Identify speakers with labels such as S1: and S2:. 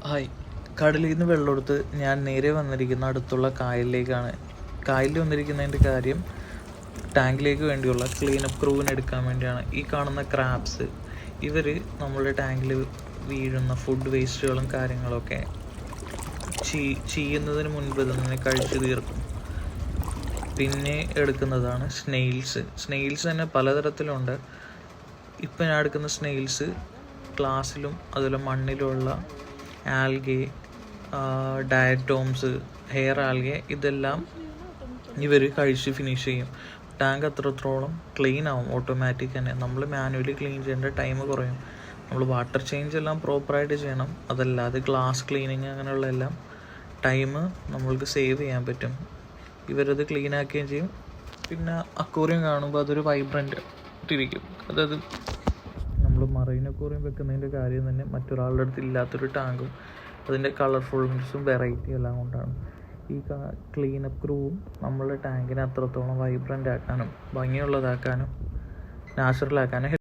S1: Hi, കടലിൽ നിന്ന് വെള്ളമെടുത്ത് ഞാൻ നേരെ വന്നിരിക്കുന്ന അടുത്തുള്ള കായലിലേക്കാണ്. കായലിൽ വന്നിരിക്കുന്നതിൻ്റെ കാര്യം ടാങ്കിലേക്ക് വേണ്ടിയുള്ള ക്ലീനപ്പ് ക്രൂവിന് എടുക്കാൻ വേണ്ടിയാണ്. ഈ കാണുന്ന ക്രാബ്സ് ഇവർ നമ്മളുടെ ടാങ്കിൽ വീഴുന്ന ഫുഡ് വേസ്റ്റുകളും കാര്യങ്ങളൊക്കെ ചെയ്യുന്നതിന് മുൻപ് തന്നെ കഴിച്ചു തീർക്കും. പിന്നെ എടുക്കുന്നതാണ് സ്നെയിൽസ് തന്നെ പലതരത്തിലുണ്ട്. ഇപ്പം ഞാൻ എടുക്കുന്ന സ്നെയിൽസ് ഗ്ലാസ്സിലും അതുപോലെ മണ്ണിലുള്ള ആൽഗെ, ഡയറ്റോംസ്, ഹെയർ ആൽഗെ ഇതെല്ലാം ഇവർ കഴിച്ച് ഫിനിഷ് ചെയ്യും. ടാങ്ക് അത്രത്തോളം ക്ലീൻ ആവും ഓട്ടോമാറ്റിക് തന്നെ. നമ്മൾ മാനുവലി ക്ലീൻ ചെയ്യേണ്ട ടൈം കുറയും. നമ്മൾ വാട്ടർ ചേഞ്ച് എല്ലാം പ്രോപ്പറായിട്ട് ചെയ്യണം. അതല്ലാതെ ഗ്ലാസ് ക്ലീനിങ് അങ്ങനെയുള്ള എല്ലാം ടൈം നമ്മൾക്ക് സേവ് ചെയ്യാൻ പറ്റും. ഇവരത് ക്ലീൻ ആക്കുകയും ചെയ്യും. പിന്നെ അക്വേറിയം കാണുമ്പോൾ അതൊരു വൈബ്രൻ്റ് ഇട്ടിരിക്കും. അതായത് നമ്മൾ മറൈൻ അക്വേറിയം വെക്കുന്നതിൻ്റെ കാര്യം തന്നെ മറ്റൊരാളുടെ അടുത്ത് ഇല്ലാത്തൊരു ടാങ്കും അതിൻ്റെ കളർഫുൾനെസ്സും വെറൈറ്റിയും എല്ലാം കൊണ്ടാണ്. ഈ ക്ലീനപ്പ് ക്രൂവും നമ്മളുടെ ടാങ്കിനെ അത്രത്തോളം വൈബ്രൻ്റ് ആക്കാനും ഭംഗിയുള്ളതാക്കാനും നാച്ചുറലാക്കാനും